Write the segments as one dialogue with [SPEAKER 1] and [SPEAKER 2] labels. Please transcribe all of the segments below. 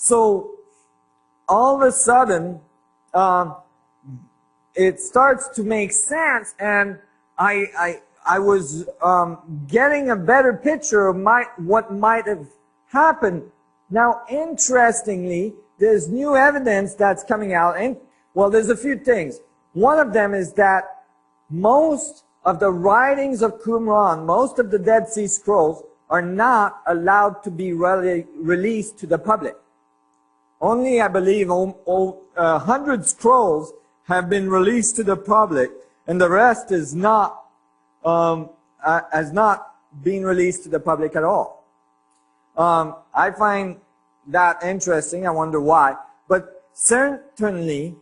[SPEAKER 1] So all of a sudden, it starts to make sense, and I was getting a better picture of what might have happened. Now, interestingly, there's new evidence that's coming out, and well, there's a few things. One of them is that most of the writings of Qumran, most of the Dead Sea Scrolls, are not allowed to be released to the public. Only, I believe, 100 scrolls have been released to the public, and the rest is not has not been released to the public at all. I find that interesting. I wonder why. But certainly,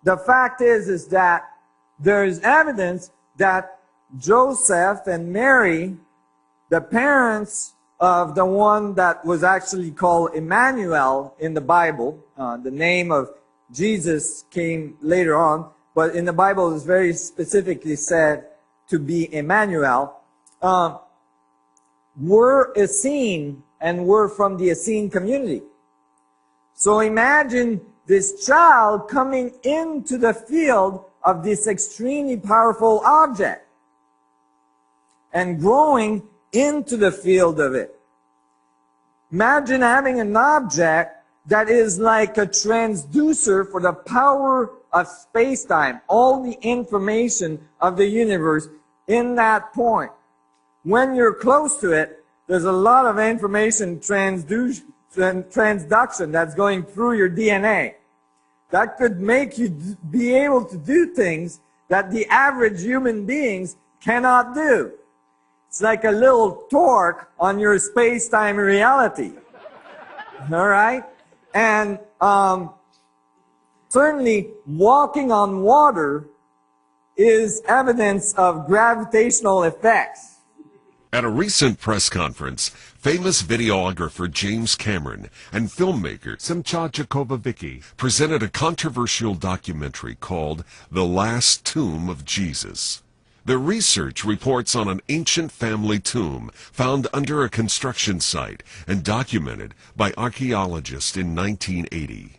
[SPEAKER 1] the fact is that there is evidence that Joseph and Mary, the parents of the one that was actually called Emmanuel in the Bible, the name of Jesus came later on, but in the Bible it's very specifically said to be Emmanuel, were Essene and were from the Essene community. So imagine this child coming into the field of this extremely powerful object and growing into the field of it. Imagine having an object that is like a transducer for the power of space-time, all the information of the universe in that point. When you're close to it, there's a lot of information transduction that's going through your DNA. That could make you be able to do things that the average human beings cannot do. It's like a little torque on your space-time reality. All right? And certainly walking on water is evidence of gravitational effects.
[SPEAKER 2] At a recent press conference, famous videographer James Cameron and filmmaker Simcha Jakobovicki presented a controversial documentary called The Last Tomb of Jesus. Their research reports on an ancient family tomb found under a construction site and documented by archaeologists in 1980.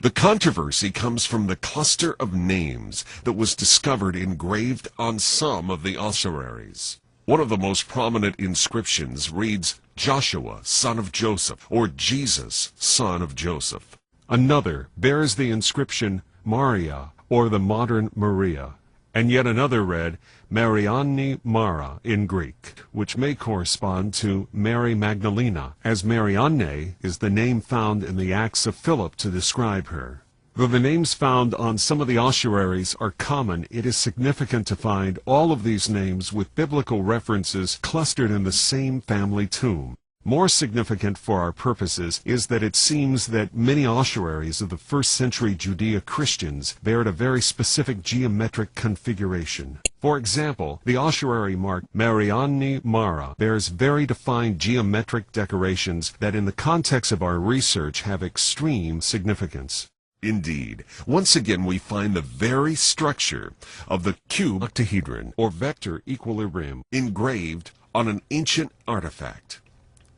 [SPEAKER 2] The controversy comes from the cluster of names that was discovered engraved on some of the ossuaries. One of the most prominent inscriptions reads, Joshua, son of Joseph, or Jesus, son of Joseph.
[SPEAKER 3] Another bears the inscription Maria, or the modern Maria, and yet another read Marianni Mara in Greek, which may correspond to Mary Magdalena, as Marianne is the name found in the Acts of Philip to describe her. Though the names found on some of the ossuaries are common, it is significant to find all of these names with biblical references clustered in the same family tomb. More significant for our purposes is that it seems that many ossuaries of the first century Judea Christians bared a very specific geometric configuration. For example, the ossuary marked Marianni Mara bears very defined geometric decorations that in the context of our research have extreme significance.
[SPEAKER 2] Indeed, once again we find the very structure of the cube octahedron, or vector equilibrium, engraved on an ancient artifact.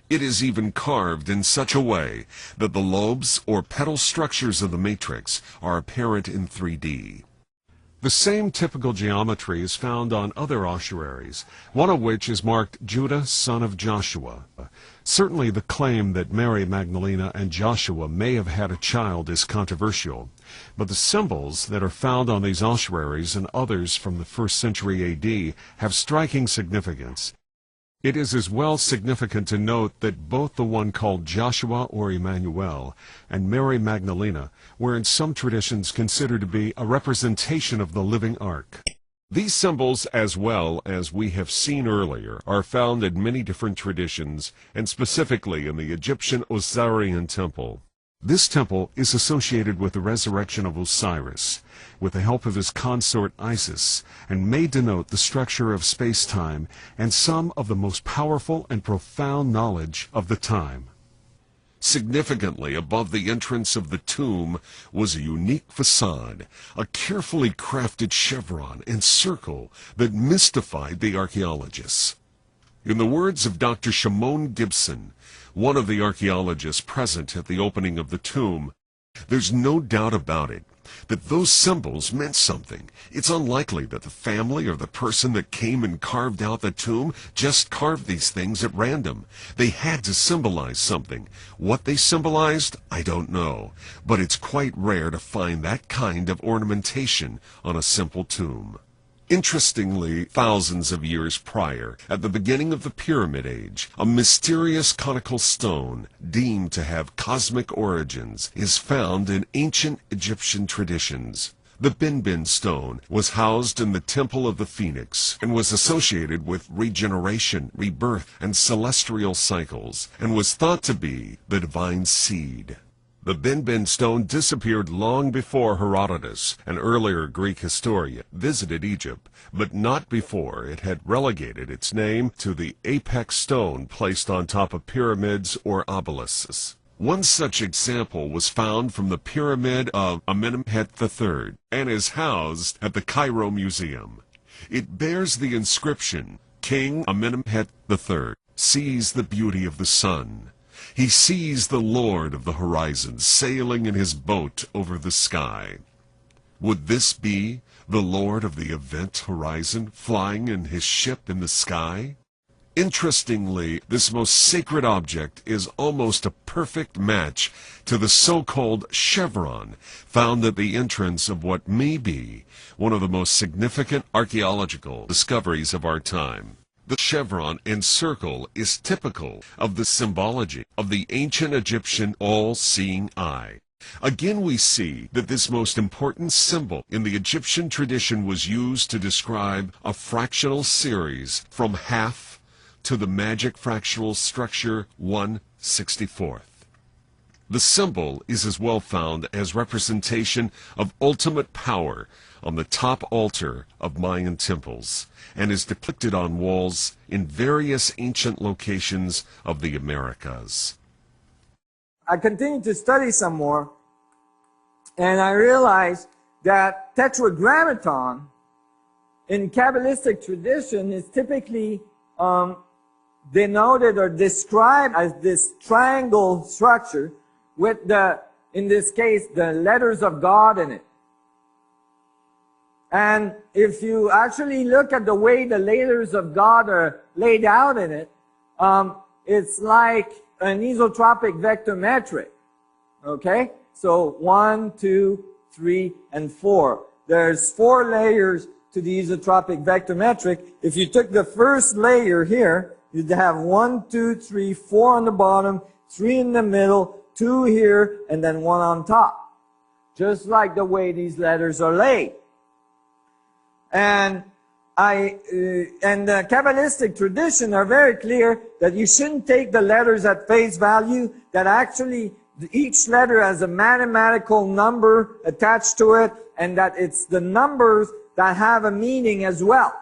[SPEAKER 2] It is even carved in such a way that the lobes or petal structures of the matrix are apparent in 3D.
[SPEAKER 3] The same typical geometry is found on other ossuaries, one of which is marked Judah, son of Joshua. Certainly the claim that Mary Magdalena and Joshua may have had a child is controversial, but the symbols that are found on these ossuaries and others from the 1st century AD have striking significance. It is as well significant to note that both the one called Joshua or Emmanuel and Mary Magdalena were in some traditions considered to be a representation of the living ark. These symbols, as well as we have seen earlier, are found in many different traditions, and specifically in the Egyptian Osirian temple. This temple is associated with the resurrection of Osiris, with the help of his consort Isis, and may denote the structure of space-time and some of the most powerful and profound knowledge of the time.
[SPEAKER 2] Significantly above the entrance of the tomb was a unique facade, a carefully crafted chevron and circle that mystified the archaeologists. In the words of Dr. Shimon Gibson, one of the archaeologists present at the opening of the tomb. There's no doubt about it that those symbols meant something. It's unlikely that the family or the person that came and carved out the tomb just carved these things at random. They had to symbolize something. What they symbolized, I don't know, but it's quite rare to find that kind of ornamentation on a simple tomb. Interestingly, thousands of years prior, at the beginning of the Pyramid Age, a mysterious conical stone, deemed to have cosmic origins, is found in ancient Egyptian traditions. The Bin stone was housed in the Temple of the Phoenix and was associated with regeneration, rebirth, and celestial cycles, and was thought to be the divine seed. The Bin stone disappeared long before Herodotus, an earlier Greek historian, visited Egypt, but not before it had relegated its name to the apex stone placed on top of pyramids or obelisks. One such example was found from the Pyramid of Amenemhet III and is housed at the Cairo Museum. It bears the inscription, "King Amenemhet III sees the beauty of the sun. He sees the Lord of the horizon sailing in his boat over the sky." Would this be the Lord of the event horizon flying in his ship in the sky? Interestingly, this most sacred object is almost a perfect match to the so-called chevron found at the entrance of what may be one of the most significant archaeological discoveries of our time. The chevron and circle is typical of the symbology of the ancient Egyptian all-seeing eye. Again, we see that this most important symbol in the Egyptian tradition was used to describe a fractional series from half to the magic fractional structure 1/64. The symbol is as well found as representation of ultimate power on the top altar of Mayan temples, and is depicted on walls in various ancient locations of the Americas.
[SPEAKER 1] I continued to study some more, and I realized that tetragrammaton in Kabbalistic tradition is typically denoted or described as this triangle structure with in this case, the letters of God in it. And if you actually look at the way the letters of God are laid out in it, it's like an isotropic vector metric. Okay? So 1, 2, 3, and 4. There's 4 layers to the isotropic vector metric. If you took the first layer here, you'd have 1, 2, 3, 4 on the bottom, 3 in the middle, 2 here, and then 1 on top. Just like the way these letters are laid. And the Kabbalistic tradition are very clear that you shouldn't take the letters at face value, that actually each letter has a mathematical number attached to it, and that it's the numbers that have a meaning as well.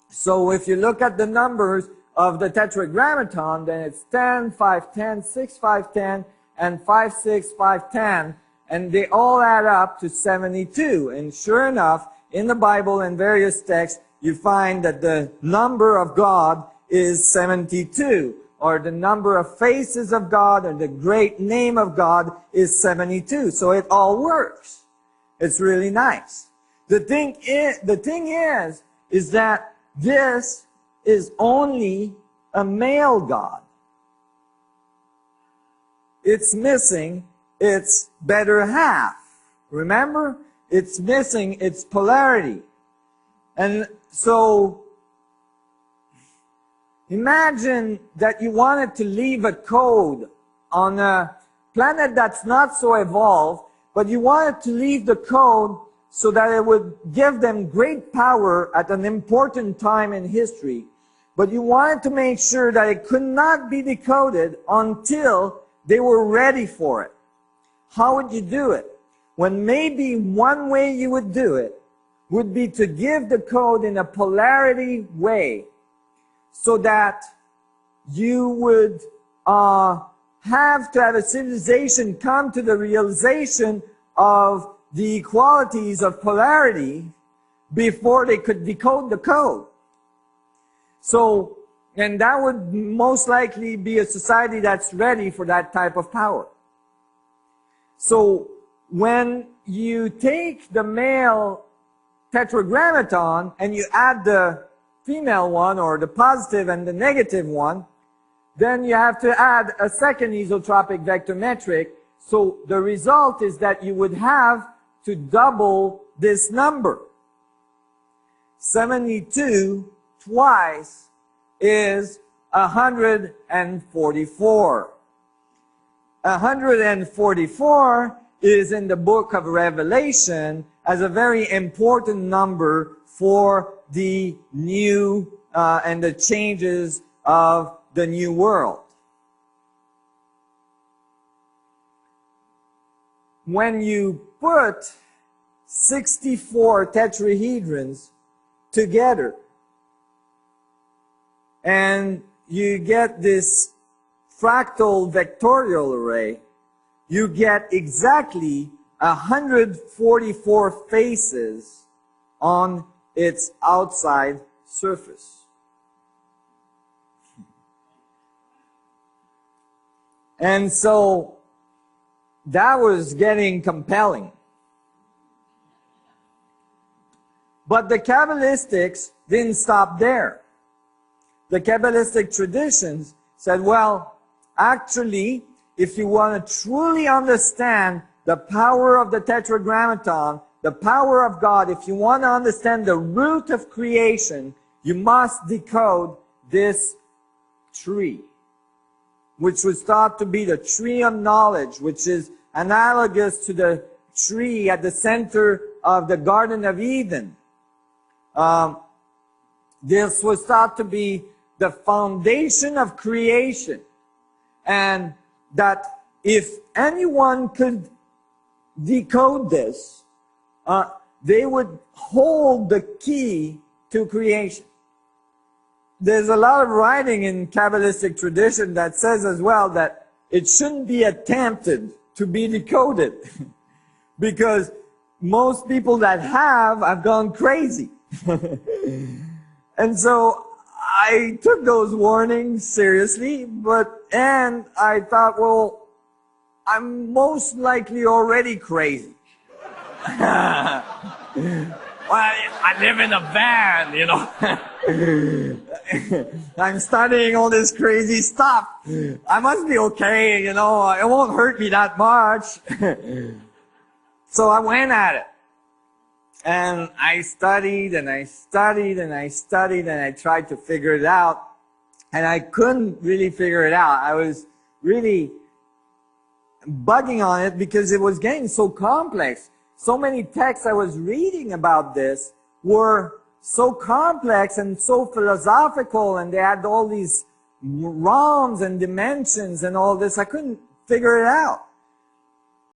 [SPEAKER 1] So if you look at the numbers of the tetragrammaton, then it's 10, 5, 10, 6, 5, 10, and 5, 6, 5, 10. And they all add up to 72. And sure enough, in the Bible and various texts, you find that the number of God is 72. Or the number of faces of God, or the great name of God is 72. So it all works. It's really nice. The thing is that this is only a male God. It's missing its better half. Remember? It's missing its polarity. And so, imagine that you wanted to leave a code on a planet that's not so evolved, but you wanted to leave the code so that it would give them great power at an important time in history. But you wanted to make sure that it could not be decoded until they were ready for it. How would you do it? When maybe one way you would do it would be to give the code in a polarity way, so that you would have to have a civilization come to the realization of the equalities of polarity before they could decode the code. So And that would most likely be a society that's ready for that type of power. So when you take the male tetragrammaton and you add the female one, or the positive and the negative one, then you have to add a second isotropic vector metric. So the result is that you would have to double this number. 72 twice is 144. 144 is in the book of Revelation as a very important number for the new and the changes of the new world. When you put 64 tetrahedrons together and you get this fractal vectorial array, you get exactly 144 faces on its outside surface. And so that was getting compelling. But the Kabbalistics didn't stop there. The Kabbalistic traditions said, well, actually, if you want to truly understand the power of the Tetragrammaton, the power of God, if you want to understand the root of creation, you must decode this tree, which was thought to be the tree of knowledge, which is analogous to the tree at the center of the Garden of Eden. This was thought to be the foundation of creation, and that if anyone could decode this, they would hold the key to creation. There's a lot of writing in Kabbalistic tradition that says as well that it shouldn't be attempted to be decoded because most people that have gone crazy. And so I took those warnings seriously, and I thought, well, I'm most likely already crazy. Well, I live in a van, you know. I'm studying all this crazy stuff. I must be okay, you know. It won't hurt me that much. So I went at it. And I studied and I studied and I studied and I tried to figure it out. And I couldn't really figure it out. I was really bugging on it because it was getting so complex. So many texts I was reading about this were so complex and so philosophical, and they had all these realms and dimensions and all this. I couldn't figure it out.